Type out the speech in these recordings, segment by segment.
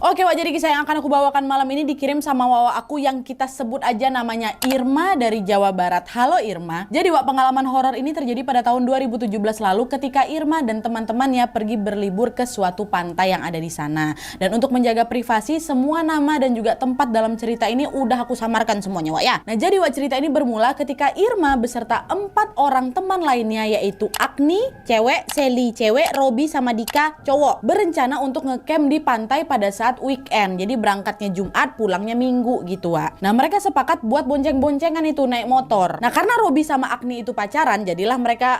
Oke Wak, jadi kisah yang akan aku bawakan malam ini dikirim sama Wawa aku yang kita sebut aja namanya Irma dari Jawa Barat. Halo Irma. Jadi Wak, pengalaman horor ini terjadi pada tahun 2017 lalu ketika Irma dan teman-temannya pergi berlibur ke suatu pantai yang ada di sana. Dan untuk menjaga privasi, semua nama dan juga tempat dalam cerita ini udah aku samarkan semuanya Wak ya. Nah jadi Wak, cerita ini bermula ketika Irma beserta 4 orang teman lainnya, yaitu Agni, cewek, Sally, cewek, Robi sama Dika, cowok, berencana untuk ngecamp di pantai pada saat weekend. Jadi berangkatnya Jumat, pulangnya Minggu gitu Wak. Nah mereka sepakat buat bonceng-boncengan itu naik motor. Nah karena Robi sama Agni itu pacaran, jadilah mereka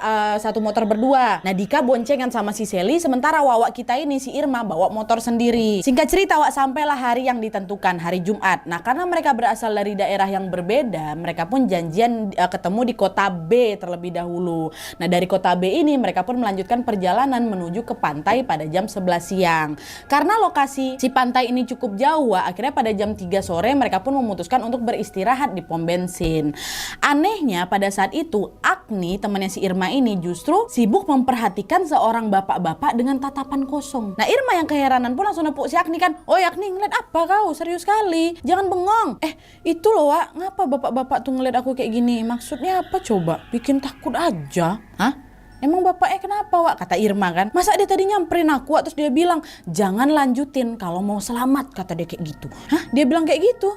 satu motor berdua. Nah Dika boncengan sama si Sally, sementara Wawa kita ini si Irma bawa motor sendiri. Singkat cerita Wak, sampailah hari yang ditentukan, hari Jumat. Nah karena mereka berasal dari daerah yang berbeda, mereka pun janjian ketemu di kota B terlebih dahulu. Nah dari kota B ini mereka pun melanjutkan perjalanan menuju ke pantai pada jam 11 siang. Karena lokasi si pantai ini cukup jauh, akhirnya pada jam 3 sore mereka pun memutuskan untuk beristirahat di pom bensin. Anehnya pada saat itu Agni, temannya si Irma ini, justru sibuk memperhatikan seorang bapak-bapak dengan tatapan kosong. Nah Irma yang keheranan pun langsung nepuk si Agni kan. "Oh Agni, ngeliat apa kau? Serius sekali, jangan bengong." Itu loh Wak, ngapa bapak-bapak tuh ngeliat aku kayak gini? Maksudnya apa coba? Bikin takut aja. Hah? Emang bapaknya kenapa Wak? Kata Irma kan. Masa dia tadi nyamperin aku Wak, terus dia bilang jangan lanjutin kalau mau selamat, kata dia kayak gitu. Hah? Dia bilang kayak gitu?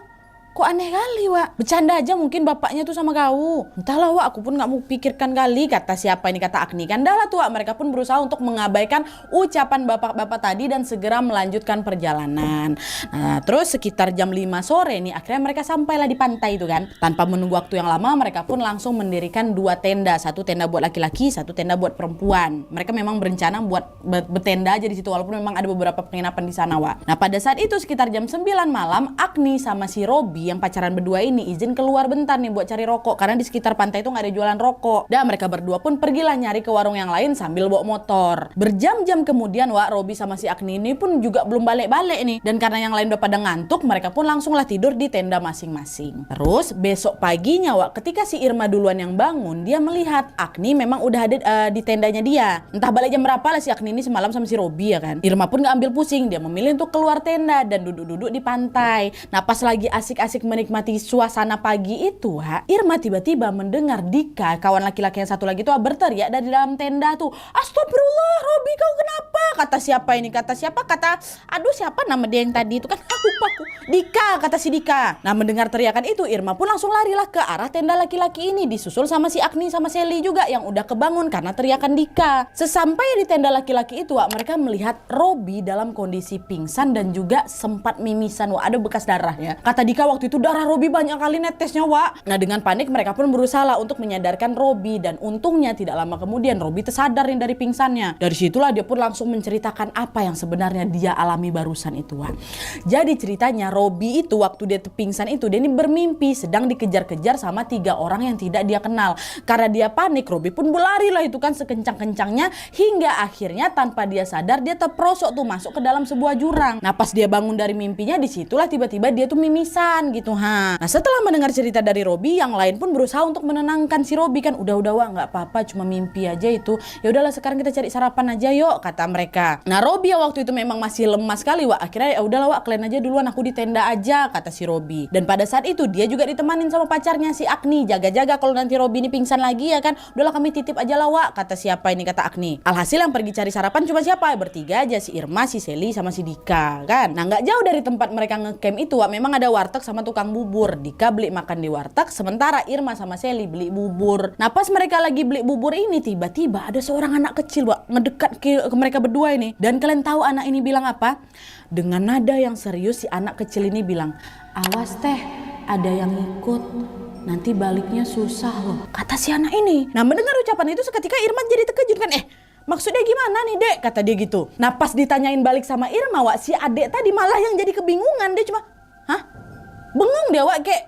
Kok aneh kali Wak. Bercanda aja mungkin bapaknya tuh sama kau. Entahlah Wak, aku pun gak mau pikirkan kali, kata siapa ini, kata Agni kan. Dah lah tuh Wak, mereka pun berusaha untuk mengabaikan ucapan bapak-bapak tadi dan segera melanjutkan perjalanan. Nah terus sekitar jam 5 sore nih akhirnya mereka sampailah di pantai itu kan. Tanpa menunggu waktu yang lama mereka pun langsung mendirikan 2 tenda. Satu tenda buat laki-laki, satu tenda buat perempuan. Mereka memang berencana buat bertenda aja di situ, walaupun memang ada beberapa penginapan di sana Wak. Nah pada saat itu sekitar jam 9 malam, Agni sama si Robi yang pacaran berdua ini izin keluar bentar nih buat cari rokok, karena di sekitar pantai itu nggak ada jualan rokok. Dan mereka berdua pun pergilah nyari ke warung yang lain sambil bawa motor. Berjam-jam kemudian Wak, Robi sama si Agni ini pun juga belum balik-balik nih. Dan karena yang lain udah pada ngantuk, mereka pun langsunglah tidur di tenda masing-masing. Terus besok paginya Wak, ketika si Irma duluan yang bangun, dia melihat Agni memang udah ada di tendanya dia. Entah balik jam berapa lah si Agni ini semalam sama si Robi ya kan. Irma pun nggak ambil pusing, dia memilih untuk keluar tenda dan duduk-duduk di pantai. Nah pas lagi asik-asik menikmati suasana pagi itu Wak, Irma tiba-tiba mendengar Dika, kawan laki-laki yang satu lagi tuh berteriak dari dalam tenda tuh. "Astagfirullah, Robi kau kenapa?" Kata siapa ini? Kata siapa? Kata, aduh siapa nama dia yang tadi itu kan? Lupa aku. Dika, kata si Dika. Nah mendengar teriakan itu Irma pun langsung larilah ke arah tenda laki-laki ini, disusul sama si Agni sama Sally juga yang udah kebangun karena teriakan Dika. Sesampai di tenda laki-laki itu Wak, mereka melihat Robi dalam kondisi pingsan dan juga sempat mimisan Wak, ada bekas darahnya. Kata Dika waktu itu darah Robi banyak kali netesnya Wak. Nah dengan panik mereka pun berusaha untuk menyadarkan Robi, dan untungnya tidak lama kemudian Robi tersadar dari pingsannya. Dari situlah dia pun langsung menceritakan apa yang sebenarnya dia alami barusan itu Wak. Jadi ceritanya Robi itu waktu dia pingsan itu dia ini bermimpi sedang dikejar-kejar sama 3 orang yang tidak dia kenal. Karena dia panik, Robi pun berlari lah itu kan sekencang-kencangnya, hingga akhirnya tanpa dia sadar dia terperosok tuh masuk ke dalam sebuah jurang. Nah pas dia bangun dari mimpinya, disitulah tiba-tiba dia tuh mimisan gitu ha. Nah setelah mendengar cerita dari Robi, yang lain pun berusaha untuk menenangkan si Robi kan. Udah Wak, nggak apa-apa, cuma mimpi aja itu. Ya udahlah sekarang kita cari sarapan aja yuk, kata mereka. Nah Robi yang waktu itu memang masih lemas sekali Wak, akhirnya ya udahlah Wak, kalian aja duluan, aku di tenda aja, kata si Robi. Dan pada saat itu dia juga ditemanin sama pacarnya si Agni, jaga-jaga kalau nanti Robi ini pingsan lagi ya kan. Udahlah kami titip aja lah Wak, kata siapa ini, kata Agni. Alhasil yang pergi cari sarapan cuma siapa? Bertiga aja, si Irma, si Sally sama si Dika kan. Nah nggak jauh dari tempat mereka ngecamp itu Wak, memang ada warteg sama tukang bubur. Dika beli makan di warteg, sementara Irma sama Sally beli bubur. Nah pas mereka lagi beli bubur ini, tiba-tiba ada seorang anak kecil Wak mendekat ke mereka berdua ini. Dan kalian tahu anak ini bilang apa? Dengan nada yang serius si anak kecil ini bilang, "Awas teh, ada yang ikut, nanti baliknya susah loh," kata si anak ini. Nah mendengar ucapan itu seketika Irma jadi terkejut kan. Maksudnya gimana nih dek? Kata dia gitu. Nah pas ditanyain balik sama Irma Wak, si adek tadi malah yang jadi kebingungan. Dia cuma, hah? Bengong dia Wak, kayak,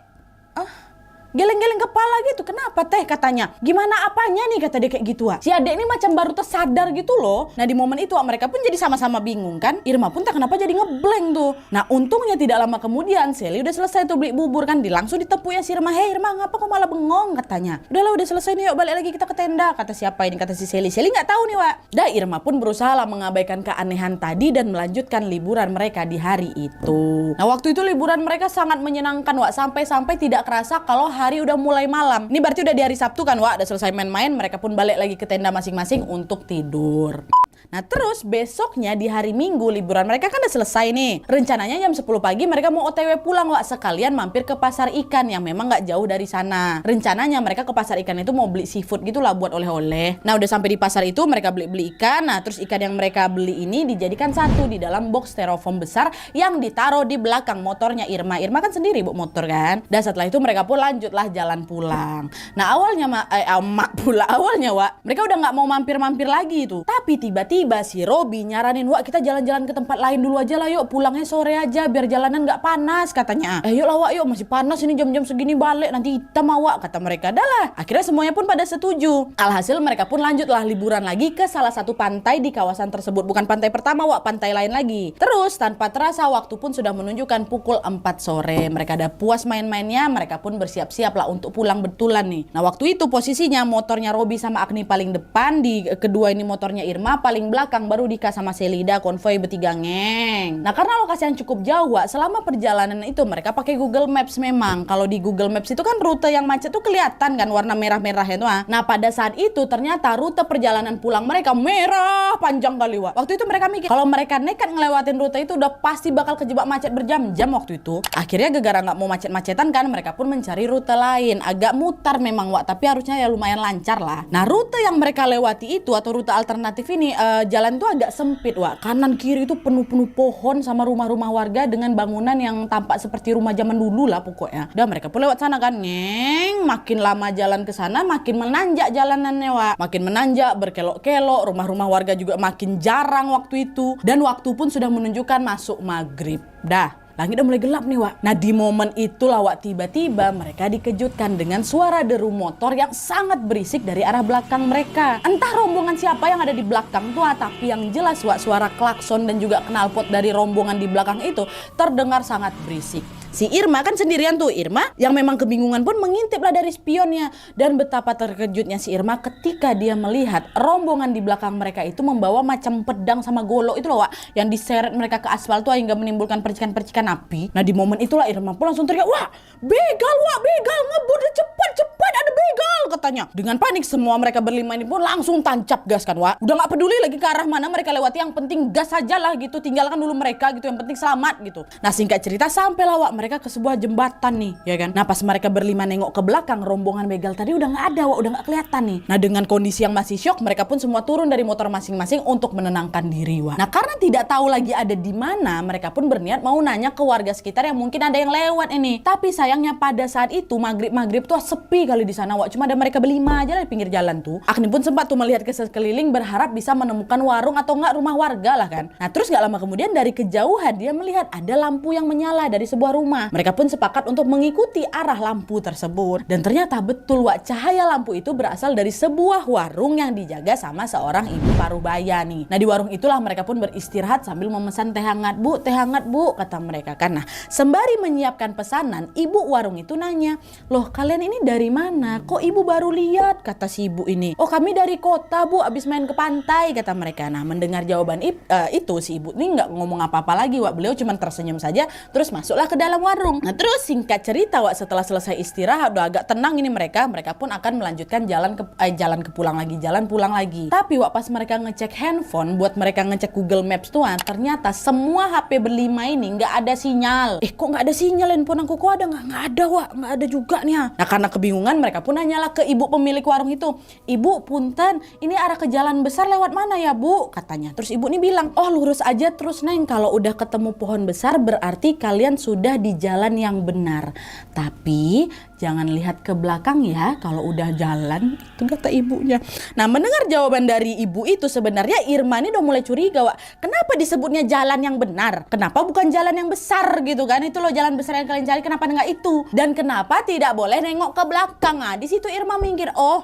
geleng-geleng kepala gitu. Kenapa teh katanya? Gimana apanya nih kata dia kayak gitu. Si adek ini macam baru tersadar gitu loh. Nah di momen itu mereka pun jadi sama-sama bingung kan. Irma pun tak kenapa jadi ngeblank tuh. Nah untungnya tidak lama kemudian Sally udah selesai tuh beli bubur kan. Langsung ditepuk ya si Irma. Hei Irma, ngapa kok malah bengong katanya. Udahlah udah selesai nih, yuk balik lagi kita ke tenda. Kata siapa ini? Kata si Sally. Sally nggak tahu nih Wak. Dah Irma pun berusaha lah mengabaikan keanehan tadi dan melanjutkan liburan mereka di hari itu. Nah waktu itu liburan mereka sangat menyenangkan Wak. Sampai-sampai tidak kerasa kalau hari udah mulai malam. Ini berarti udah di hari Sabtu kan Wak. Udah selesai main-main, mereka pun balik lagi ke tenda masing-masing untuk tidur. Nah terus besoknya di hari Minggu liburan mereka kan udah selesai nih. Rencananya jam 10 pagi mereka mau OTW pulang Wak. Sekalian mampir ke pasar ikan yang memang gak jauh dari sana. Rencananya mereka ke pasar ikan itu mau beli seafood gitu lah buat oleh-oleh. Nah udah sampai di pasar itu mereka beli ikan. Nah terus ikan yang mereka beli ini dijadikan satu di dalam box styrofoam besar yang ditaruh di belakang motornya Irma. Irma kan sendiri bawa motor kan. Dan setelah itu mereka pun lanjutlah jalan pulang. Nah awalnya awalnya Wak, mereka udah gak mau mampir-mampir lagi itu. Tapi tiba-tiba si Robby nyaranin, Wak kita jalan-jalan ke tempat lain dulu aja lah yuk, pulangnya sore aja biar jalanan gak panas katanya. Yuk lah Wak, yuk masih panas ini jam-jam segini balik nanti hitam Wak kata mereka. Dah lah, akhirnya semuanya pun pada setuju. Alhasil mereka pun lanjutlah liburan lagi ke salah satu pantai di kawasan tersebut. Bukan pantai pertama Wak, pantai lain lagi. Terus tanpa terasa waktu pun sudah menunjukkan pukul 4 sore. Mereka udah puas main-mainnya, mereka pun bersiap-siap lah untuk pulang betulan nih. Nah waktu itu posisinya motornya Robby sama Agni paling depan, di kedua ini motornya Irma paling belakang, baru Dika sama Selida konvoy bertiga ngeng. Nah karena lokasi yang cukup jauh Wak, selama perjalanan itu mereka pakai Google Maps memang. Kalau di Google Maps itu kan rute yang macet tuh kelihatan kan warna merah-merah itu. Nah pada saat itu ternyata rute perjalanan pulang mereka merah panjang kali Wak. Waktu itu mereka mikir kalau mereka nekat ngelewatin rute itu udah pasti bakal kejebak macet berjam-jam waktu itu. Akhirnya gara-gara nggak mau macet-macetan kan, mereka pun mencari rute lain. Agak mutar memang Wak, tapi harusnya ya lumayan lancar lah. Nah rute yang mereka lewati itu atau rute alternatif ini jalan tuh agak sempit Wak. Kanan kiri itu penuh-penuh pohon sama rumah-rumah warga dengan bangunan yang tampak seperti rumah zaman dulu lah pokoknya. Udah mereka pun lewat sana kan, ngeng. Makin lama jalan ke sana makin menanjak jalanannya Wak. Makin menanjak, berkelok-kelok, rumah-rumah warga juga makin jarang waktu itu. Dan waktu pun sudah menunjukkan masuk maghrib. Dah langit udah mulai gelap nih Wak. Nah di momen itulah Wak, tiba-tiba mereka dikejutkan dengan suara deru motor yang sangat berisik dari arah belakang mereka. Entah rombongan siapa yang ada di belakang tuh, tapi yang jelas Wak, suara klakson dan juga knalpot dari rombongan di belakang itu terdengar sangat berisik. Si Irma kan sendirian tuh. Irma yang memang kebingungan pun mengintip lah dari spionnya. Dan betapa terkejutnya si Irma ketika dia melihat rombongan di belakang mereka itu membawa macam pedang sama golok itu loh Wak, yang diseret mereka ke aspal tuh hingga menimbulkan percikan-percikan api. Nah di momen itulah Irma pun langsung teriak, wah begal Wak, begal, ngebut cepat ada begal katanya. Dengan panik semua mereka berlima ini pun langsung tancap gas kan Wak. Udah gak peduli lagi ke arah mana mereka lewati, yang penting gas saja lah gitu, tinggalkan dulu mereka gitu, yang penting selamat gitu. Nah singkat cerita sampailah Wak mereka ke sebuah jembatan nih ya kan. Nah pas mereka berlima nengok ke belakang, rombongan begal tadi udah gak ada Wak, udah gak kelihatan nih. Nah dengan kondisi yang masih syok, mereka pun semua turun dari motor masing-masing untuk menenangkan diri Wak. Nah karena tidak tahu lagi ada di mana, mereka pun berniat mau nanya ke warga sekitar yang mungkin ada yang lewat ini. Tapi sayangnya pada saat itu maghrib tuh sepi kali di sana Wak. Cuma ada mereka berlima aja di pinggir jalan tuh. Agni pun sempat tuh melihat ke sekeliling berharap bisa menemukan warung atau enggak rumah warga lah kan. Nah terus gak lama kemudian dari kejauhan dia melihat ada lampu yang menyala dari sebuah rumah. Mereka pun sepakat untuk mengikuti arah lampu tersebut. Dan ternyata betul Wak, cahaya lampu itu berasal dari sebuah warung yang dijaga sama seorang ibu paruh baya nih. Nah di warung itulah mereka pun beristirahat sambil memesan teh hangat bu kata mereka kan. Nah sembari menyiapkan pesanan, ibu warung itu nanya, loh kalian ini dari mana? Kok ibu baru lihat? Kata si ibu ini. Oh kami dari kota bu, abis main ke pantai kata mereka. Nah mendengar jawaban itu si ibu ini nggak ngomong apa-apa lagi Wak. Beliau cuma tersenyum saja terus masuklah ke dalam warung. Nah terus singkat cerita Wak, setelah selesai istirahat udah agak tenang ini mereka pun akan melanjutkan jalan pulang lagi. Tapi Wak pas mereka ngecek handphone buat mereka ngecek Google Maps tuh, ternyata semua HP berlima ini nggak ada sinyal. Kok nggak ada sinyal handphone aku, kok ada? Nggak ada Wak, nggak ada juga nih. Nah karena kebingungan mereka pun nanyalah ke ibu pemilik warung itu, ibu punten ini arah ke jalan besar lewat mana ya bu katanya. Terus ibu ini bilang, oh lurus aja terus neng, kalau udah ketemu pohon besar berarti kalian sudah di jalan yang benar. Tapi jangan lihat ke belakang ya kalau udah jalan, itu kata ibunya. Nah, mendengar jawaban dari ibu itu sebenarnya Irma ini udah mulai curiga, Wak. Kenapa disebutnya jalan yang benar? Kenapa bukan jalan yang besar gitu kan? Itu loh jalan besar yang kalian cari, kenapa enggak itu? Dan kenapa tidak boleh nengok ke belakang? Nah, di situ Irma mikir, oh,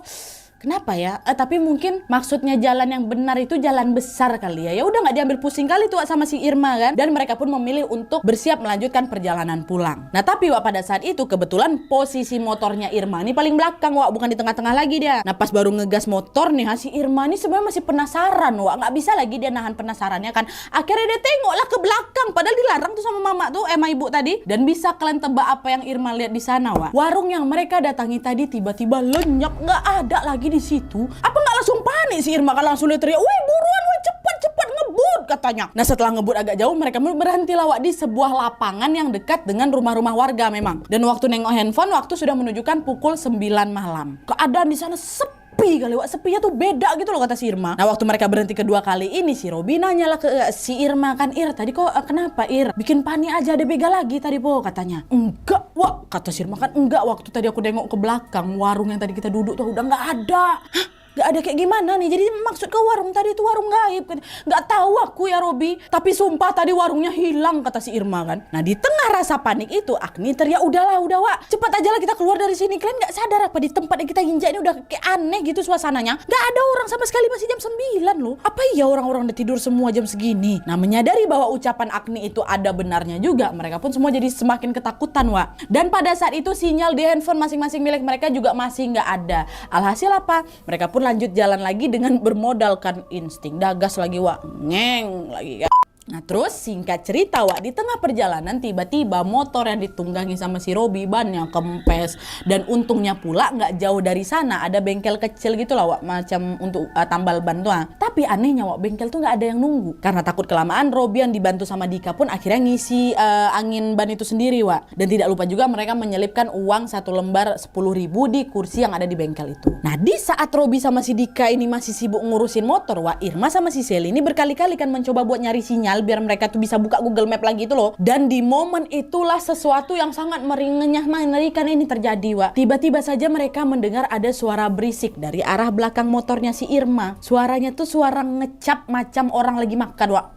kenapa ya? Tapi mungkin maksudnya jalan yang benar itu jalan besar kali ya. Ya udah nggak diambil pusing kali tuh sama si Irma kan. Dan mereka pun memilih untuk bersiap melanjutkan perjalanan pulang. Nah tapi Wak, pada saat itu kebetulan posisi motornya Irma ini paling belakang, Wak, bukan di tengah-tengah lagi dia. Nah pas baru ngegas motor nih, si Irma ini sebenarnya masih penasaran, Wak. Nggak bisa lagi dia nahan penasarannya kan. Akhirnya dia tengoklah ke belakang, padahal dilarang tuh sama mama tuh, sama ibu tadi. Dan bisa kalian tebak apa yang Irma lihat di sana, Wak? Warung yang mereka datangi tadi tiba-tiba lenyap, nggak ada lagi di situ. Apa nggak langsung panik si Irma kan, langsung dia teriak, "Woi buruan, woi cepat ngebut," katanya. Nah setelah ngebut agak jauh mereka berhenti lawak di sebuah lapangan yang dekat dengan rumah-rumah warga memang. Dan waktu nengok handphone waktu sudah menunjukkan pukul 9 malam. Keadaan di sana sepi kali, Wak. Sepinya tuh beda gitu loh kata si Irma. Nah waktu mereka berhenti kedua kali ini si Robi nanya lah ke si Irma kan, "Ir tadi kok kenapa Ir? Bikin panik aja, ada begal lagi tadi po," katanya. "Enggak, Wak," kata si Irma kan, "enggak, waktu tadi aku nengok ke belakang warung yang tadi kita duduk tuh udah nggak ada." Hah? Gak ada kayak gimana nih? Jadi maksud ke warung tadi itu warung gaib kan? Gak tahu aku ya Robi. Tapi sumpah tadi warungnya hilang kata si Irma kan. Nah di tengah rasa panik itu Agni teriak, "Udahlah udah Wak, cepat aja lah kita keluar dari sini. Kalian gak sadar apa di tempat yang kita injak ini udah kayak aneh gitu suasananya? Gak ada orang sama sekali, masih jam 9 loh. Apa iya orang-orang udah tidur semua jam segini?" Nah menyadari bahwa ucapan Agni itu ada benarnya juga, mereka pun semua jadi semakin ketakutan, Wak. Dan pada saat itu sinyal di handphone masing-masing milik mereka juga masih gak ada. Alhasil apa? Mereka pun lanjut jalan lagi dengan bermodalkan insting. Dagas lagi, Wak. Ngeng lagi kan. Nah terus singkat cerita, Wak, di tengah perjalanan tiba-tiba motor yang ditunggangi sama si Robi bannya kempes. Dan untungnya pula nggak jauh dari sana ada bengkel kecil gitu lah, Wak, macam untuk tambal ban tuh. Tapi anehnya, Wak, bengkel tuh nggak ada yang nunggu. Karena takut kelamaan, Robi yang dibantu sama Dika pun akhirnya ngisi angin ban itu sendiri, Wak. Dan tidak lupa juga mereka menyelipkan uang 1 lembar 10.000 di kursi yang ada di bengkel itu. Nah di saat Robi sama si Dika ini masih sibuk ngurusin motor, Wak, Irma sama si Sally ini berkali-kali kan mencoba buat nyari sinyal biar mereka tuh bisa buka Google Map lagi itu loh. Dan di momen itulah sesuatu yang sangat mengerikan ini terjadi, Wak. Tiba-tiba saja mereka mendengar ada suara berisik dari arah belakang motornya si Irma. Suaranya tuh suara ngecap macam orang lagi makan, Wak.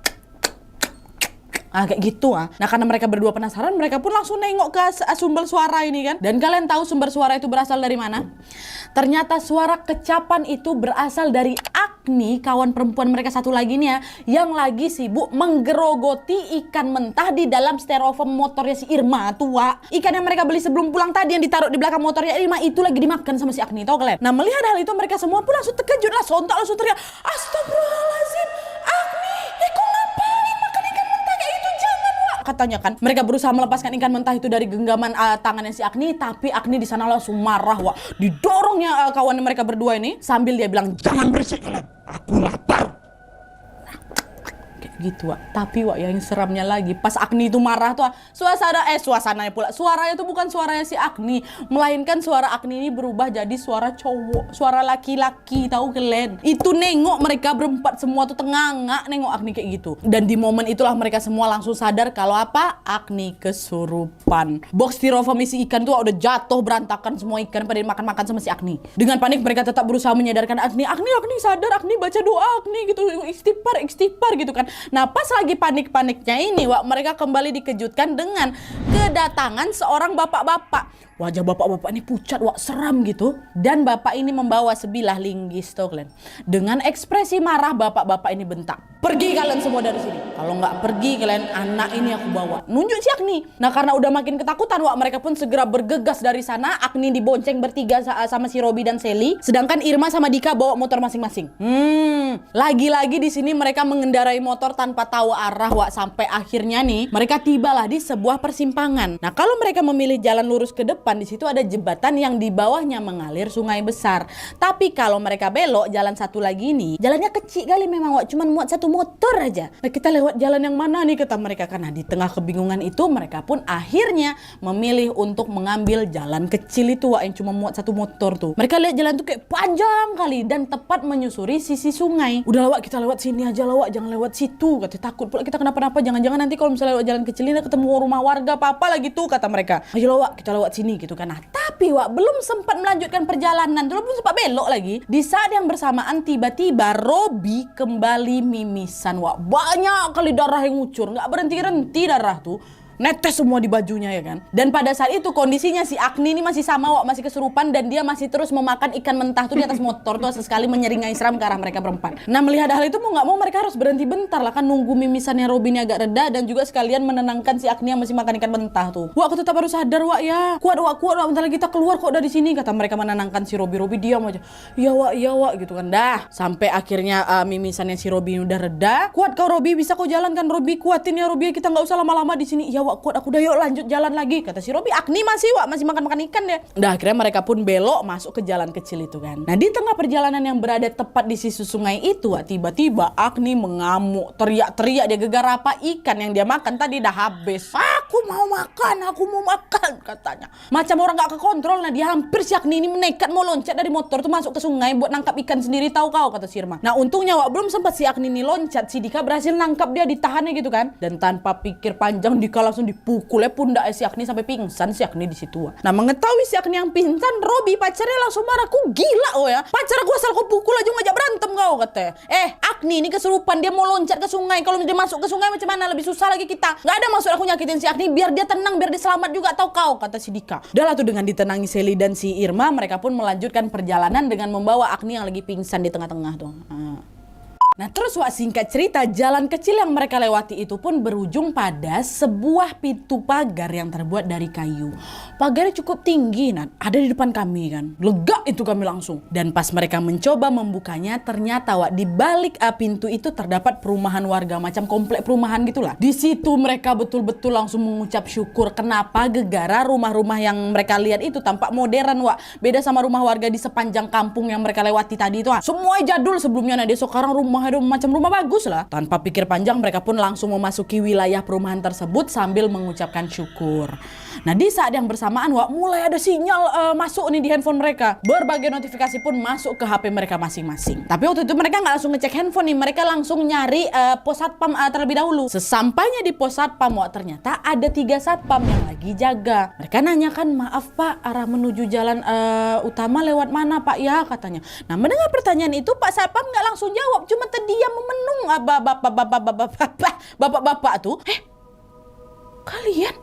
Kayak gitu. Nah karena mereka berdua penasaran, mereka pun langsung nengok ke sumber suara ini kan. Dan kalian tahu sumber suara itu berasal dari mana? Ternyata suara kecapan itu berasal dari Agni, kawan perempuan mereka satu lagi nih ya, yang lagi sibuk menggerogoti ikan mentah di dalam styrofoam motornya si Irma tuh, Wak. Ikan yang mereka beli sebelum pulang tadi yang ditaruh di belakang motornya Irma itu lagi dimakan sama si Agni, tau kalian? Nah melihat hal itu mereka semua pun langsung terkejut lah, sontak langsung teriak, "Astagfirullahaladzim, Agni, kok ngapain makan ikan mentah kayak itu? Jangan, Wak," katanya kan. Mereka berusaha melepaskan ikan mentah itu dari genggaman tangannya si Agni, tapi Agni di sana langsung marah, Wak. Didorongnya kawan mereka berdua ini sambil dia bilang, "Jangan berisik kalian, aku lapar." Kayak gitu, Wak. Tapi, Wak, yang seramnya lagi pas Agni itu marah tuh, suasananya pula, suaranya tuh bukan suaranya si Agni, melainkan suara Agni ini berubah jadi suara cowok, suara laki-laki, tahu kalian? Itu nengok mereka berempat semua tuh tengangak nengok Agni kayak gitu. Dan di momen itulah mereka semua langsung sadar kalau apa? Agni kesurupan. Box styrofoam isi ikan tuh udah jatuh berantakan semua ikan pada dimakan-makan sama si Agni. Dengan panik mereka tetap berusaha menyadarkan Agni sadar, Agni baca doa, Agni gitu, istighfar gitu kan. Nah pas lagi panik-paniknya ini, Wak, mereka kembali dikejutkan dengan kedatangan seorang bapak-bapak. Wajah bapak-bapak ini pucat, Wak, seram gitu. Dan bapak ini membawa sebilah linggis tuh kalian. Dengan ekspresi marah bapak-bapak ini bentak, "Pergi kalian semua dari sini. Kalau nggak pergi kalian, anak ini aku bawa." Nunjuk si Agni. Nah karena udah makin ketakutan, Wak, mereka pun segera bergegas dari sana. Agni dibonceng bertiga sama si Robi dan Sally. Sedangkan Irma sama Dika bawa motor masing-masing. Lagi-lagi di sini mereka mengendarai motor tanpa tahu arah, Wak. Sampai akhirnya nih mereka tibalah di sebuah persimpangan. Nah kalau mereka memilih jalan lurus ke depan, depan di situ ada jembatan yang di bawahnya mengalir sungai besar. Tapi kalau mereka belok jalan satu lagi nih, jalannya kecil kali memang Wak, cuman muat satu motor aja. Nah, kita lewat jalan yang mana nih kata mereka. Karena di tengah kebingungan itu mereka pun akhirnya memilih untuk mengambil jalan kecil itu Wak, yang cuma muat satu motor tuh. Mereka lihat jalan tuh kayak panjang kali dan tepat menyusuri sisi sungai. Udah Wak, kita lewat sini aja lah Wak, jangan lewat situ. Katanya takut pula kita kenapa-napa, jangan-jangan nanti kalau misalnya lewat jalan kecil ini ketemu rumah warga apa-apa lagi tuh kata mereka. Ayo lah Wak, kita lewat sini gitu kan. Nah, tapi Wak belum sempat melanjutkan perjalanan, belum sempat belok lagi. Di saat yang bersamaan tiba-tiba Robi kembali mimisan Wak. Banyak kali darah yang ngucur, nggak berhenti-henti darah tuh. Netes semua di bajunya ya kan. Dan pada saat itu kondisinya si Agni ini masih sama Wak, masih kesurupan dan dia masih terus memakan ikan mentah tuh di atas motor tuh, sesekali menyeringai seram ke arah mereka berempat. Nah, melihat hal itu mau nggak mau mereka harus berhenti bentar lah kan, nunggu mimisannya Robi ini agak reda dan juga sekalian menenangkan si Agni yang masih makan ikan mentah tuh. Wak, aku tetap harus sadar Wak ya. Kuat Wak, bentar lagi kita keluar kok dari sini kata mereka menenangkan si Robi. Robi diam aja. Iya Wak gitu kan. Dah, sampai akhirnya mimisannya si Robi udah reda. Kuat kau Robi, bisa kau jalan kan Robi, kuatin ya Robi, kita nggak usah lama-lama di sini. Iya Wak, kuat aku, udah yuk lanjut jalan lagi kata si Robi. Agni masih Wak, masih makan ikan deh. Udah akhirnya mereka pun belok masuk ke jalan kecil itu kan. Nah, di tengah perjalanan yang berada tepat di sisi sungai itu Wak, tiba-tiba Agni mengamuk, teriak-teriak, dia gegar apa ikan yang dia makan tadi dah habis. Aku mau makan katanya. Macam orang gak kekontrol. Nah, dia hampir si Agni ini menekat mau loncat dari motor tuh masuk ke sungai buat nangkap ikan sendiri, tahu kau kata si Irma. Nah, untungnya Wak belum sempat si Agni ini loncat, si Dika berhasil nangkap dia, ditahannya gitu kan. Dan tanpa pikir panjang Dika langsung dipukulnya pundak si Agni sampai pingsan si Agni di situ. Nah, mengetahui si Agni yang pingsan, Robi pacarnya langsung marah. Ku gila oh ya, pacar gue asal kau pukul aja ngajak berantem kau katanya. Agni ini kesurupan, dia mau loncat ke sungai. Kalau dia masuk ke sungai macam mana, lebih susah lagi kita. Gak ada maksud aku nyakitin si Agni, biar dia tenang, biar dia selamat juga, tahu kau kata si Dika. Udah lah tuh, dengan ditenangi Sally dan si Irma, mereka pun melanjutkan perjalanan dengan membawa Agni yang lagi pingsan di tengah-tengah tuh. Nah, terus Wak, singkat cerita, jalan kecil yang mereka lewati itu pun berujung pada sebuah pintu pagar yang terbuat dari kayu. Pagarnya cukup tinggi, nah, ada di depan kami kan. Lega itu kami langsung. Dan pas mereka mencoba membukanya, ternyata Wak, di balik pintu itu terdapat perumahan warga, macam komplek perumahan gitulah. Di situ mereka betul-betul langsung mengucap syukur. Kenapa? Gegara rumah-rumah yang mereka lihat itu tampak modern Wak. Beda sama rumah warga di sepanjang kampung yang mereka lewati tadi itu. Semua jadul sebelumnya. Nah, dia sekarang rumah macam rumah bagus lah. Tanpa pikir panjang mereka pun langsung memasuki wilayah perumahan tersebut sambil mengucapkan syukur. Nah, di saat yang bersamaan Wak, mulai ada sinyal masuk nih di handphone mereka. Berbagai notifikasi pun masuk ke HP mereka masing-masing. Tapi waktu itu mereka nggak langsung ngecek handphone nih, mereka langsung nyari pos satpam terlebih dahulu. Sesampainya di pos satpam Wak, ternyata ada 3 satpam yang lagi jaga. Mereka nanyakan, maaf Pak, arah menuju jalan utama lewat mana Pak ya katanya. Nah, mendengar pertanyaan itu Pak satpam nggak langsung jawab, cuma terdiam memenung. Bapak-bapak tuh, kalian?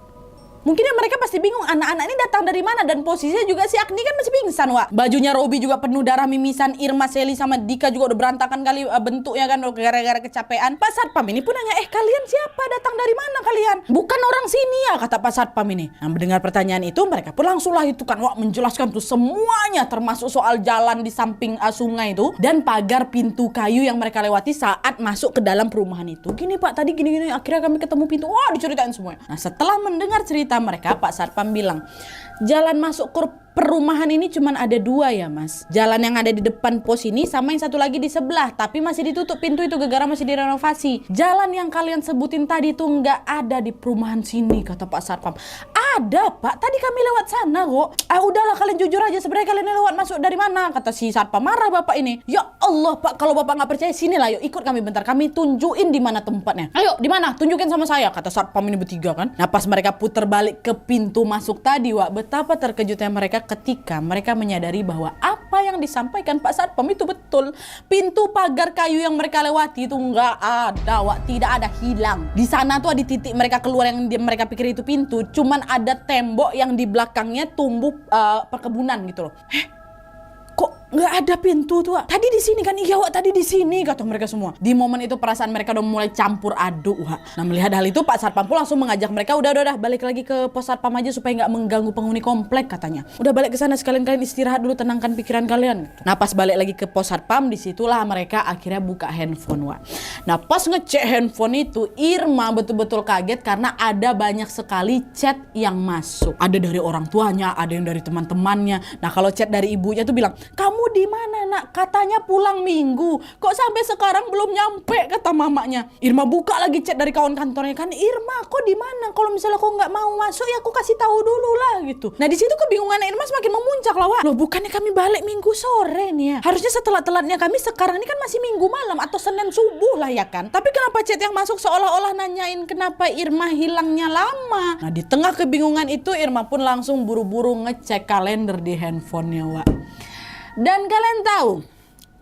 Mungkin ya mereka pasti bingung, anak-anak ini datang dari mana, dan posisinya juga si Agni kan masih pingsan Wak. Bajunya Robi juga penuh darah mimisan, Irma, Sally sama Dika juga udah berantakan kali bentuknya kan gara-gara kecapean. Pak satpam ini pun nanya, kalian siapa, datang dari mana kalian? Bukan orang sini ya kata Pak satpam ini. Nah, mendengar pertanyaan itu mereka pun langsung lah itu kan Wak menjelaskan tuh semuanya, termasuk soal jalan di samping sungai itu dan pagar pintu kayu yang mereka lewati saat masuk ke dalam perumahan itu. Gini Pak, tadi gini akhirnya kami ketemu pintu. Wah, diceritain semuanya. Nah, setelah mendengar cerita mereka, Pak satpam bilang, jalan masuk ke perumahan ini cuma ada 2 ya Mas. Jalan yang ada di depan pos ini sama yang satu lagi di sebelah, tapi masih ditutup pintu itu gara-gara masih direnovasi. Jalan yang kalian sebutin tadi tuh nggak ada di perumahan sini kata Pak satpam. Ada Pak, tadi kami lewat sana kok. Udahlah kalian jujur aja, sebenarnya kalian lewat masuk dari mana kata si satpam. Marah bapak ini. Ya Allah Pak, kalau bapak nggak percaya sini lah, yuk ikut kami bentar, kami tunjukin di mana tempatnya. Ayo di mana, tunjukin sama saya kata satpam ini bertiga kan. Nah, pas mereka putar balik ke pintu masuk tadi Wak, betapa terkejutnya mereka ketika mereka menyadari bahwa apa yang disampaikan Pak satpam itu betul. Pintu pagar kayu yang mereka lewati itu nggak ada Wak, tidak ada, hilang. Di sana tuh ada titik mereka keluar yang mereka pikir itu pintu, cuman ada tembok yang di belakangnya tumbuh perkebunan gitu loh. Kok nggak ada pintu tuh, Wak. Tadi di sini kan? Iya, Wak, tadi di sini, kata mereka semua. Di momen itu perasaan mereka udah mulai campur aduk, Wak. Nah, melihat hal itu Pak Satpam pun langsung mengajak mereka, udah balik lagi ke pos Satpam aja supaya nggak mengganggu penghuni komplek, katanya. Udah balik ke sana sekalian, kalian istirahat dulu, tenangkan pikiran kalian. Nah, pas balik lagi ke pos Satpam, disitulah mereka akhirnya buka handphone, Wak. Nah, pas ngecek handphone itu, Irma betul-betul kaget karena ada banyak sekali chat yang masuk. Ada dari orang tuanya, ada yang dari teman-temannya. Nah, kalau chat dari ibunya tuh bilang, kamu di mana, Nak? Katanya pulang minggu, kok sampai sekarang belum nyampe, kata mamanya. Irma buka lagi chat dari kawan kantornya, kan, Irma kok di mana? Kalau misalnya kok nggak mau masuk ya aku kasih tahu dulu lah, gitu. Nah, di situ kebingungan Irma semakin memuncak lah, Wak. Loh, bukannya kami balik minggu sore nih ya? Harusnya setelah-telatnya kami sekarang ini kan masih minggu malam atau Senin subuh lah ya kan? Tapi kenapa chat yang masuk seolah-olah nanyain kenapa Irma hilangnya lama? Nah, di tengah kebingungan itu Irma pun langsung buru-buru ngecek kalender di handphonenya, Wak. Dan kalian tahu,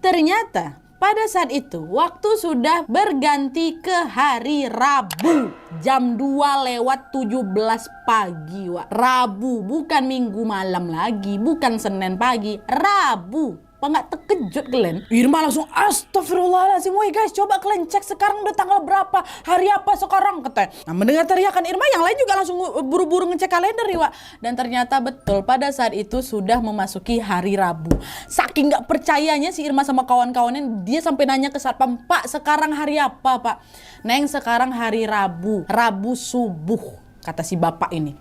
ternyata pada saat itu waktu sudah berganti ke hari Rabu, jam 2:17 pagi, Wak. Rabu, bukan minggu malam lagi, bukan Senin pagi, Rabu. Apa nggak terkejut kalian? Irma langsung, astagfirullahaladzim, woi guys, coba kalian cek sekarang udah tanggal berapa, hari apa sekarang, katanya. Nah, mendengar teriakan Irma, yang lain juga langsung buru-buru ngecek kalender, Wak. Dan ternyata betul, pada saat itu sudah memasuki hari Rabu. Saking nggak percayanya si Irma sama kawan-kawannya, dia sampai nanya ke Satpam, Pak, sekarang hari apa, Pak? Neng, sekarang hari Rabu, Rabu subuh, kata si bapak ini.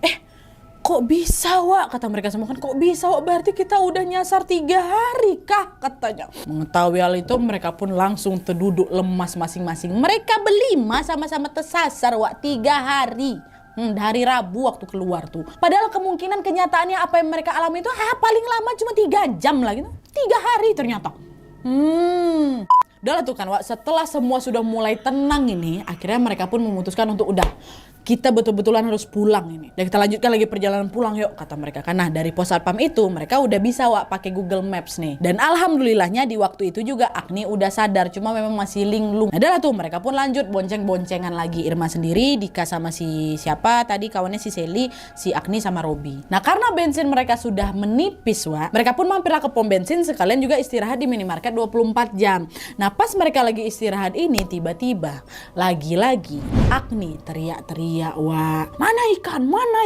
Kok bisa, Wak? Kata mereka semua, kan kok bisa, Wak? Berarti kita udah nyasar 3 hari kah? Katanya. Mengetahui hal itu mereka pun langsung terduduk lemas masing-masing. Mereka berlima sama-sama tersasar, Wak, 3 hari. Hari Rabu waktu keluar tuh. Padahal kemungkinan kenyataannya apa yang mereka alami itu paling lama cuma 3 jam lah gitu. 3 hari ternyata. Udah lah tuh kan, Wak, setelah semua sudah mulai tenang ini, akhirnya mereka pun memutuskan untuk udah, kita betul-betulan harus pulang ini. Dan kita lanjutkan lagi perjalanan pulang yuk, kata mereka. Karena dari pos Satpam itu mereka udah bisa, Wak, pakai Google Maps nih. Dan alhamdulillahnya di waktu itu juga Agni udah sadar, cuma memang masih linglung. Nah, udah lah tuh mereka pun lanjut bonceng-boncengan lagi. Irma sendiri, Dika sama si siapa tadi kawannya, si Sally, si Agni sama Robi. Nah, karena bensin mereka sudah menipis, Wak, mereka pun mampirlah ke pom bensin sekalian juga istirahat di minimarket 24 jam. Nah, pas mereka lagi istirahat ini, tiba-tiba lagi-lagi Agni teriak-teriak, Wak, mana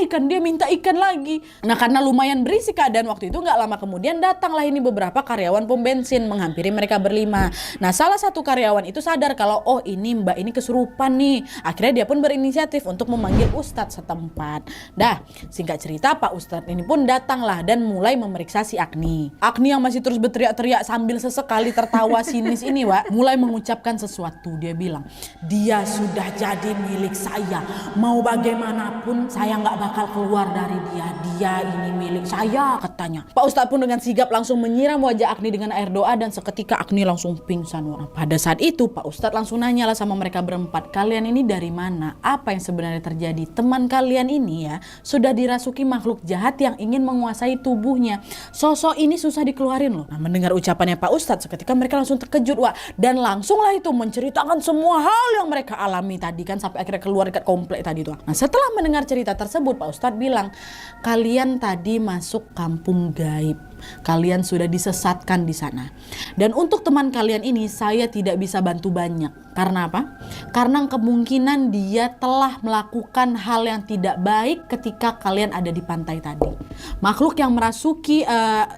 ikan, dia minta ikan lagi. Nah, karena lumayan berisik keadaan waktu itu, nggak lama kemudian datanglah ini beberapa karyawan pom bensin menghampiri mereka berlima. Nah, salah satu karyawan itu sadar kalau ini Mbak ini kesurupan nih. Akhirnya dia pun berinisiatif untuk memanggil Ustadz setempat. Dah, singkat cerita Pak Ustadz ini pun datanglah dan mulai memeriksa si Agni. Agni yang masih terus berteriak-teriak sambil sesekali tertawa sinis ini, Wak, mulai mengucapkan sesuatu. Dia bilang, dia sudah jadi milik saya. Mau bagaimanapun saya nggak bakal keluar dari dia. Dia ini milik saya, katanya. Pak Ustadz pun dengan sigap langsung menyiram wajah Agni dengan air doa dan seketika Agni langsung pingsan. Nah, pada saat itu Pak Ustadz langsung nanyalah sama mereka berempat, kalian ini dari mana? Apa yang sebenarnya terjadi? Teman kalian ini ya sudah dirasuki makhluk jahat yang ingin menguasai tubuhnya. Sosok ini susah dikeluarin loh. Nah, mendengar ucapannya Pak Ustadz seketika mereka langsung terkejut, Wak, dan langsunglah itu menceritakan semua hal yang mereka alami tadi kan sampai akhirnya keluar dekat komplek tadi tuh. Nah, setelah mendengar cerita tersebut, Pak Ustadz bilang, kalian tadi masuk kampung gaib. Kalian sudah disesatkan di sana. Dan untuk teman kalian ini saya tidak bisa bantu banyak. Karena apa? Karena kemungkinan dia telah melakukan hal yang tidak baik ketika kalian ada di pantai tadi. Makhluk yang merasuki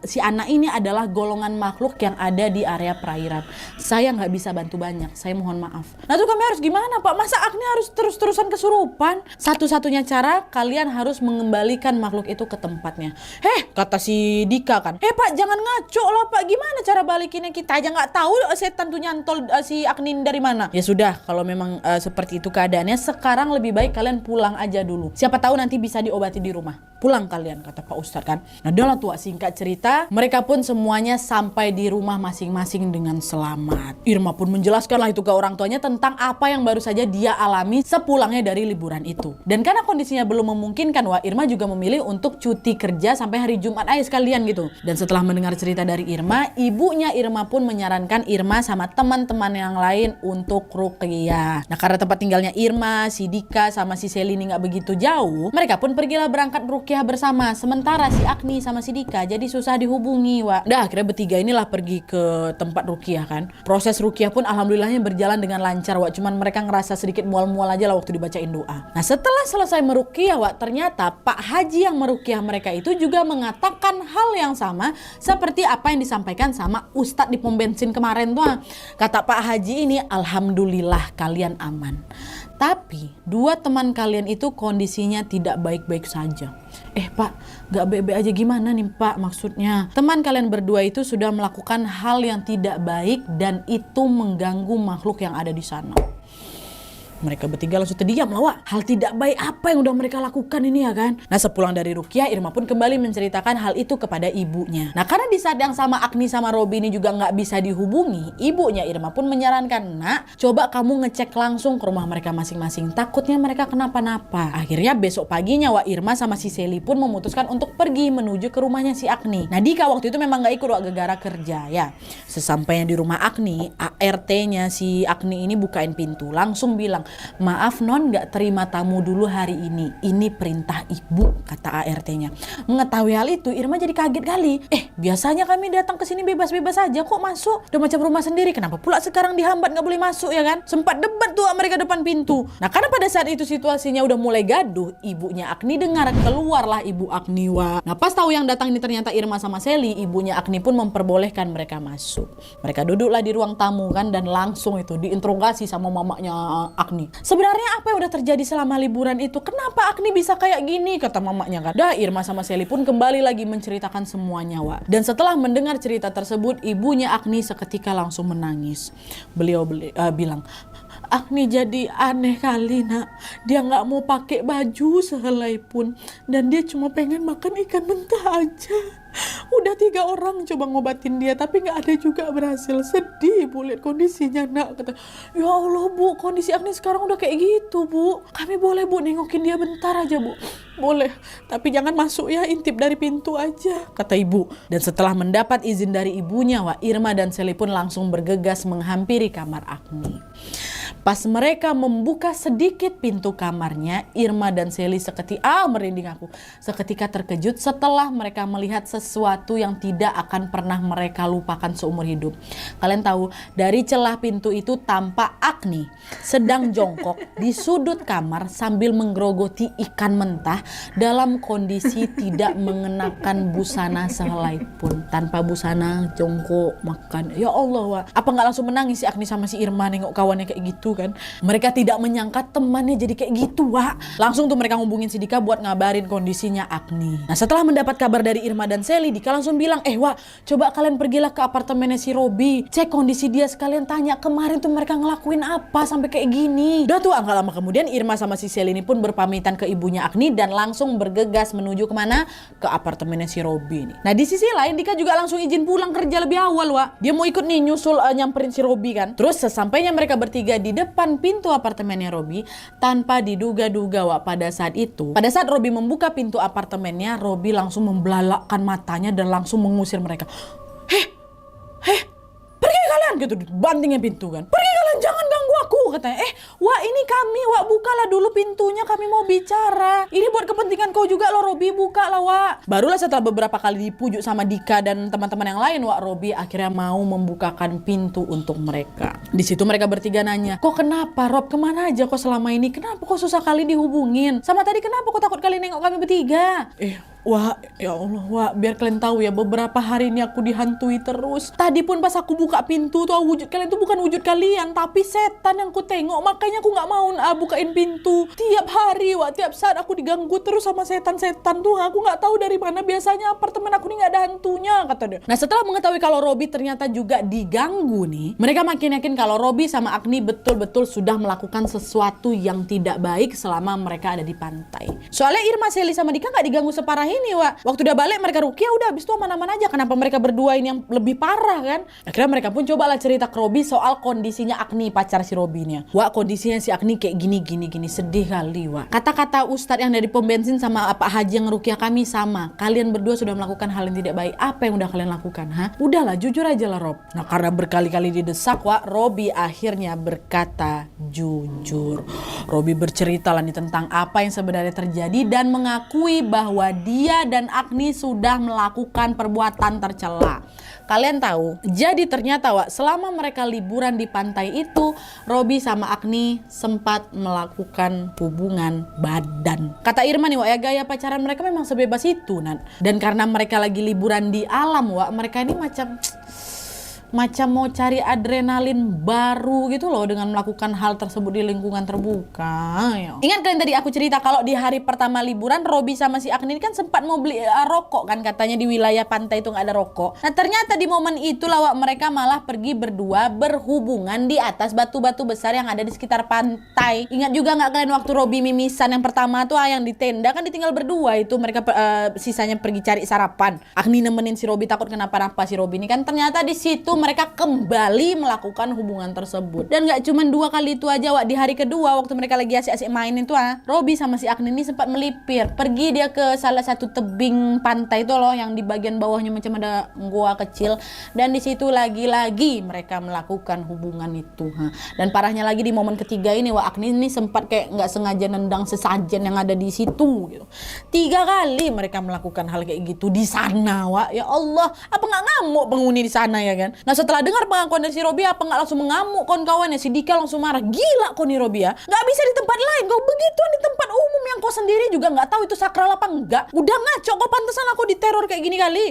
si anak ini adalah golongan makhluk yang ada di area perairan. Saya nggak bisa bantu banyak. Saya mohon maaf. Nah, tuh kami harus gimana, Pak? Masa Agni harus terus-terusan kesurupan? Satu-satunya cara kalian harus mengembalikan makhluk itu ke tempatnya. Kata si Dika kan. Pak, jangan ngaco lah, Pak. Gimana cara balikinnya? Kita aja nggak tahu setan tuh nyantol si Agni dari mana. Ya sudah, kalau memang seperti itu keadaannya, sekarang lebih baik kalian pulang aja dulu. Siapa tahu nanti bisa diobati di rumah. Pulang kalian, kata Pak Ustadz kan. Nah, udah lah tuh, singkat cerita, mereka pun semuanya sampai di rumah masing-masing dengan selamat. Irma pun menjelaskan lah itu ke orang tuanya tentang apa yang baru saja dia alami sepulangnya dari liburan itu. Dan karena kondisinya belum memungkinkan, Wak, Irma juga memilih untuk cuti kerja sampai hari Jumat aja sekalian gitu. Dan setelah mendengar cerita dari Irma, ibunya Irma pun menyarankan Irma sama teman-teman yang lain untuk ruqyah. Nah, karena tempat tinggalnya Irma, si Dika sama si Sally ini nggak begitu jauh, mereka pun pergilah berangkat ruqyah rukiah bersama. Sementara si Agni sama si Dika jadi susah dihubungi, Wak. Dah akhirnya bertiga inilah pergi ke tempat rukiah kan. Proses rukiah pun alhamdulillahnya berjalan dengan lancar, Wak. Cuman mereka ngerasa sedikit mual-mual aja lah waktu dibacain doa. Nah setelah selesai merukiah, Wak, ternyata Pak Haji yang merukiah mereka itu juga mengatakan hal yang sama seperti apa yang disampaikan sama Ustadz di pom bensin kemarin tuh. Kata Pak Haji ini, alhamdulillah kalian aman. Tapi dua teman kalian itu kondisinya tidak baik-baik saja. Pak, gak baik-baik aja gimana nih Pak maksudnya? Teman kalian berdua itu sudah melakukan hal yang tidak baik dan itu mengganggu makhluk yang ada di sana. Mereka bertiga langsung terdiam lah, Wak. Hal tidak baik apa yang udah mereka lakukan ini ya kan? Nah sepulang dari rukiah, Irma pun kembali menceritakan hal itu kepada ibunya. Nah karena di saat yang sama Agni sama Robi ini juga nggak bisa dihubungi, ibunya Irma pun menyarankan, nak, coba kamu ngecek langsung ke rumah mereka masing-masing. Takutnya mereka kenapa-napa. Akhirnya besok paginya, Wak, Irma sama si Seli pun memutuskan untuk pergi menuju ke rumahnya si Agni. Nah Dika waktu itu memang nggak ikut, Wak, gara-gara kerja ya. Sesampainya di rumah Agni, ART-nya si Agni ini bukain pintu, langsung bilang, maaf non, gak terima tamu dulu hari ini perintah ibu, kata ART-nya. Mengetahui hal itu Irma jadi kaget kali. Biasanya kami datang ke sini bebas-bebas aja kok masuk, udah macam rumah sendiri, kenapa pula sekarang dihambat gak boleh masuk ya kan? Sempat debat tuh mereka depan pintu. Nah karena pada saat itu situasinya udah mulai gaduh, ibunya Agni dengar, keluarlah ibu Agni, Wak. Nah pas tahu yang datang ini ternyata Irma sama Seli, ibunya Agni pun memperbolehkan mereka masuk. Mereka duduklah di ruang tamu kan, dan langsung itu diinterogasi sama mamanya Agni. Sebenarnya apa yang udah terjadi selama liburan itu? Kenapa Agni bisa kayak gini? Kata mamanya kan. Dah Irma sama Seli pun kembali lagi menceritakan semuanya, Wak. Dan setelah mendengar cerita tersebut, ibunya Agni seketika langsung menangis. Beliau bilang, Agni jadi aneh kali nak. Dia gak mau pakai baju sehelai pun. Dan dia cuma pengen makan ikan mentah aja. Udah 3 orang coba ngobatin dia tapi gak ada juga berhasil. Sedih Bu lihat kondisinya nak. Kata, ya Allah Bu, kondisi Agni sekarang udah kayak gitu Bu. Kami boleh Bu nengokin dia bentar aja Bu? Boleh, tapi jangan masuk ya, intip dari pintu aja, kata ibu. Dan setelah mendapat izin dari ibunya, Wak, Irma dan Seli pun langsung bergegas menghampiri kamar Agni. Pas mereka membuka sedikit pintu kamarnya, Irma dan Seli merinding aku. Seketika terkejut setelah mereka melihat sesuatu yang tidak akan pernah mereka lupakan seumur hidup. Kalian tahu, dari celah pintu itu tampak Agni sedang jongkok di sudut kamar sambil menggerogoti ikan mentah dalam kondisi tidak mengenakan busana sehelai pun. Tanpa busana, jongkok, makan. Ya Allah, Wak. Apa gak langsung menangis si Agni sama si Irma nengok kawannya kayak gitu kan? Mereka tidak menyangka temannya jadi kayak gitu, Wak. Langsung tuh mereka ngubungin si Dika buat ngabarin kondisinya Agni. Nah setelah mendapat kabar dari Irma dan Seli, Dika langsung bilang, Wak, coba kalian pergilah ke apartemennya si Robi, cek kondisi dia, sekalian tanya kemarin tuh mereka ngelakuin apa sampai kayak gini. Udah tuh agak lama kemudian Irma sama si Seli ini pun berpamitan ke ibunya Agni dan langsung bergegas menuju kemana? Ke apartemennya si Robi nih. Nah di sisi lain Dika juga langsung izin pulang kerja lebih awal, Wak. Dia mau ikut nih nyusul nyamperin si Robi kan. Terus sesampainya mereka bertiga di depan pintu apartemennya Robi, tanpa diduga-duga, Wak, pada saat Robi membuka pintu apartemennya, Robi langsung membelalakkan matanya dan langsung mengusir mereka. Pergi kalian, gitu, bantingnya pintu kan. Pergi kalian, jangan ganggu aku, katanya. Wak, ini kami, Wak, bukalah dulu pintunya, kami mau bicara. Ini buat kepentingan kau juga loh, Robi, buka lah, Wak. Barulah setelah beberapa kali dipujuk sama Dika dan teman-teman yang lain, Wak, Robi akhirnya mau membukakan pintu untuk mereka. Di situ mereka bertiga nanya, kok kenapa, Rob, kemana aja kok selama ini? Kenapa kok susah kali dihubungin? Sama tadi kenapa kok takut kali nengok kami bertiga? Wak, ya Allah, Wak, biar kalian tahu ya, beberapa hari ini aku dihantui terus. Tadi pun pas aku buka pintu tuh, wujud kalian tuh bukan wujud kalian, tapi setan yang ku tengok. Makanya aku gak mau bukain pintu. Tiap hari, Wak, tiap saat aku diganggu terus sama setan-setan tuh. Aku gak tahu dari mana, biasanya apartemen aku nih gak ada hantunya, kata dia. Nah setelah mengetahui kalau Robi ternyata juga diganggu nih, mereka makin yakin kalau Robi sama Agni betul-betul sudah melakukan sesuatu yang tidak baik selama mereka ada di pantai. Soalnya Irma, Seli sama Dika gak diganggu separah ini, Wak. Waktu udah balik mereka rukiah, udah habis itu aman-aman aja. Kenapa mereka berdua ini yang lebih parah kan? Akhirnya mereka pun cobalah cerita ke Robi soal kondisinya Agni, pacar si Robinya. Wak, kondisinya si Agni kayak gini, sedih kali, Wak. Kata-kata Ustadz yang dari pom bensin sama Pak Haji yang rukiah kami sama. Kalian berdua sudah melakukan hal yang tidak baik. Apa yang udah kalian lakukan, ha? Udahlah, jujur aja lah, Rob. Nah karena berkali-kali didesak, Wak, Robi akhirnya berkata jujur. Robi bercerita lah nih tentang apa yang sebenarnya terjadi dan mengakui bahwa dia dan Agni sudah melakukan perbuatan tercela. Kalian tahu, jadi ternyata selama mereka liburan di pantai itu, Robi sama Agni sempat melakukan hubungan badan. Kata Irma nih ya, gaya pacaran mereka memang sebebas itu, dan karena mereka lagi liburan di alam, mereka ini macam mau cari adrenalin baru gitu loh dengan melakukan hal tersebut di lingkungan terbuka. Ingat kalian tadi aku cerita kalau di hari pertama liburan Robi sama si Agni kan sempat mau beli rokok kan, katanya di wilayah pantai itu nggak ada rokok. Nah ternyata di momen itu mereka malah pergi berdua berhubungan di atas batu-batu besar yang ada di sekitar pantai. Ingat juga nggak kalian waktu Robi mimisan yang pertama tuh yang di tenda kan ditinggal berdua itu, mereka sisanya pergi cari sarapan. Agni nemenin si Robi takut kenapa-napa si Robi ini kan, ternyata di situ mereka kembali melakukan hubungan tersebut. Dan gak cuma 2 kali itu aja di hari kedua waktu mereka lagi asik-asik main itu Robi sama si Agni ini sempat melipir. Pergi dia ke salah satu tebing pantai itu loh, yang di bagian bawahnya macam ada gua kecil. Dan di situ lagi-lagi mereka melakukan hubungan itu. Dan parahnya lagi di momen ketiga ini Agni ini sempat kayak gak sengaja nendang sesajen yang ada di situ gitu. 3 kali mereka melakukan hal kayak gitu di sana Ya Allah, apa gak ngamuk penghuni di sana ya kan? Nah setelah dengar pengakuan dari si Robi, apa nggak langsung mengamuk kawan-kawannya? Si Dika langsung marah. Gila kau nih Robi ya, nggak bisa di tempat lain, kau begituan di tempat umum yang kau sendiri juga nggak tahu itu sakral apa enggak. Udah ngaco kau, pantesan aku diteror kayak gini kali.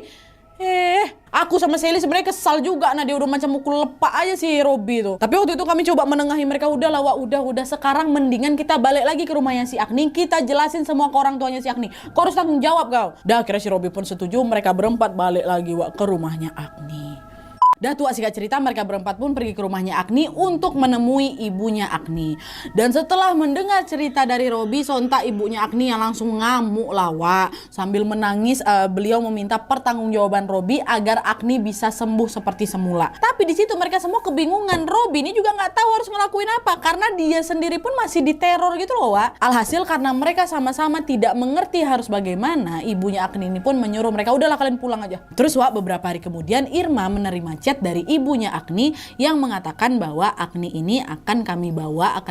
Aku sama Sally sebenarnya kesal juga. Nah dia udah macam mukul lepak aja si Robi tuh. Tapi waktu itu kami coba menengahi mereka, udah sekarang mendingan kita balik lagi ke rumahnya si Agni, kita jelasin semua ke orang tuanya si Agni. Kau harus tanggung jawab kau. Dah akhirnya si Robi pun setuju, mereka berempat balik lagi ke rumahnya Agni. Dah tua singkat cerita, mereka berempat pun pergi ke rumahnya Agni untuk menemui ibunya Agni. Dan setelah mendengar cerita dari Robi, sontak ibunya Agni yang langsung ngamuk sambil menangis. Beliau meminta pertanggungjawaban Robi agar Agni bisa sembuh seperti semula. Tapi di situ mereka semua kebingungan. Robi ini juga nggak tahu harus ngelakuin apa karena dia sendiri pun masih diteror gitu loh Alhasil karena mereka sama-sama tidak mengerti harus bagaimana, ibunya Agni ini pun menyuruh mereka, udahlah kalian pulang aja. Terus beberapa hari kemudian Irma menerima chat dari ibunya Agni yang mengatakan bahwa Agni ini akan kami bawa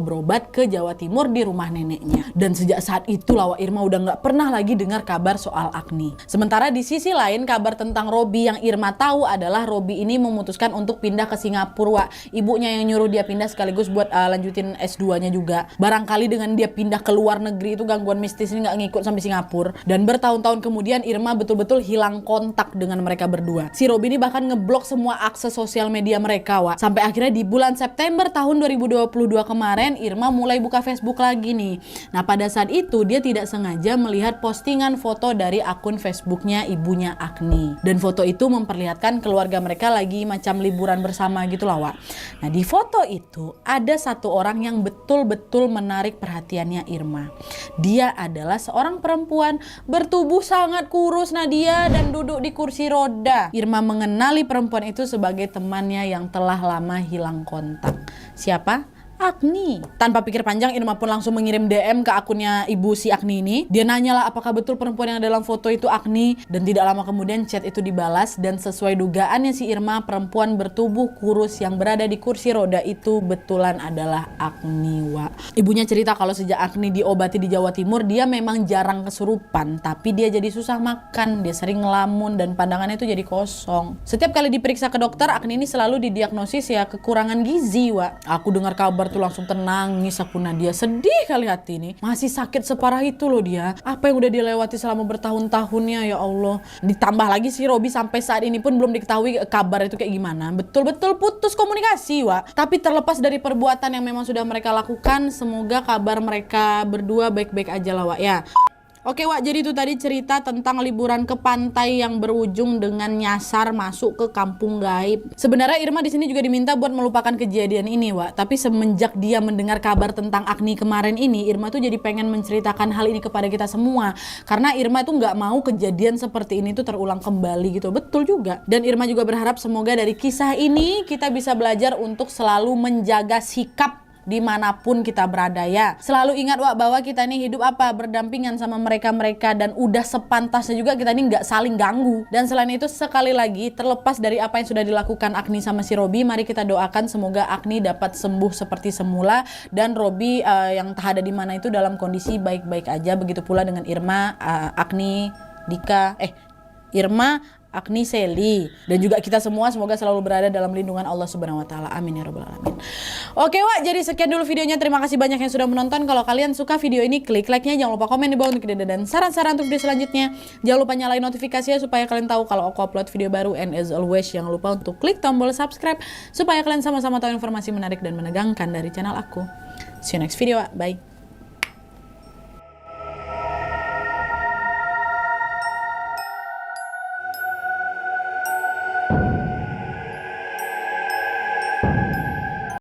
berobat ke Jawa Timur di rumah neneknya. Dan sejak saat itu Irma udah nggak pernah lagi dengar kabar soal Agni. Sementara di sisi lain kabar tentang Robi yang Irma tahu adalah Robi ini memutuskan untuk pindah ke Singapura. Ibunya yang nyuruh dia pindah sekaligus buat lanjutin S2-nya juga. Barangkali dengan dia pindah ke luar negeri itu gangguan mistis ini nggak ngikut sampai Singapura. Dan bertahun-tahun kemudian Irma betul-betul hilang kontak dengan mereka berdua. Si Robi ini bahkan ngeblok semua akses sosial media mereka sampai akhirnya di bulan September tahun 2022 kemarin Irma mulai buka Facebook lagi nih. Nah pada saat itu dia tidak sengaja melihat postingan foto dari akun Facebooknya ibunya Agni, dan foto itu memperlihatkan keluarga mereka lagi macam liburan bersama gitu Nah di foto itu ada satu orang yang betul-betul menarik perhatiannya Irma. Dia adalah seorang perempuan bertubuh sangat kurus Nadia dan duduk di kursi roda. Irma mengenali perempuan itu sebagai temannya yang telah lama hilang kontak. Siapa? Agni. Tanpa pikir panjang Irma pun langsung mengirim DM ke akunnya ibu si Agni ini. Dia nanyalah apakah betul perempuan yang dalam foto itu Agni, dan tidak lama kemudian chat itu dibalas dan sesuai dugaannya si Irma, perempuan bertubuh kurus yang berada di kursi roda itu betulan adalah Agni Ibunya cerita kalau sejak Agni diobati di Jawa Timur dia memang jarang kesurupan, tapi dia jadi susah makan, dia sering ngelamun dan pandangannya itu jadi kosong. Setiap kali diperiksa ke dokter Agni ini selalu didiagnosis kekurangan gizi Aku dengar kabar tuh langsung tenangis aku. Nadia sedih kali hati ini, masih sakit separah itu loh dia. Apa yang udah dilewati selama bertahun-tahunnya ya Allah. Ditambah lagi si Robi sampai saat ini pun belum diketahui kabar itu kayak gimana. Betul-betul putus komunikasi Tapi terlepas dari perbuatan yang memang sudah mereka lakukan, semoga kabar mereka berdua baik-baik aja lah ya. Oke jadi itu tadi cerita tentang liburan ke pantai yang berujung dengan nyasar masuk ke kampung gaib. Sebenarnya Irma di sini juga diminta buat melupakan kejadian ini tapi semenjak dia mendengar kabar tentang Agni kemarin ini, Irma tuh jadi pengen menceritakan hal ini kepada kita semua. Karena Irma tuh nggak mau kejadian seperti ini tuh terulang kembali gitu. Betul juga. Dan Irma juga berharap semoga dari kisah ini kita bisa belajar untuk selalu menjaga sikap dimanapun kita berada ya. Selalu ingat Wak bahwa kita ini hidup apa? Berdampingan sama mereka-mereka, dan udah sepantasnya juga kita ini nggak saling ganggu. Dan selain itu sekali lagi, terlepas dari apa yang sudah dilakukan Agni sama si Robi, mari kita doakan semoga Agni dapat sembuh seperti semula dan Robi yang tak ada di mana itu dalam kondisi baik-baik aja. Begitu pula dengan Irma, Agni, Dika, Irma, Agni, Seli, dan juga kita semua semoga selalu berada dalam lindungan Allah Subhanahu wa taala. Amin ya rabbal alamin. Oke Wak, jadi sekian dulu videonya. Terima kasih banyak yang sudah menonton. Kalau kalian suka video ini, klik like-nya, jangan lupa komen di bawah untuk ide dan saran-saran untuk video selanjutnya. Jangan lupa nyalain notifikasinya supaya kalian tahu kalau aku upload video baru, and as always jangan lupa untuk klik tombol subscribe supaya kalian sama-sama tahu informasi menarik dan menegangkan dari channel aku. See you next video, Wak. Bye.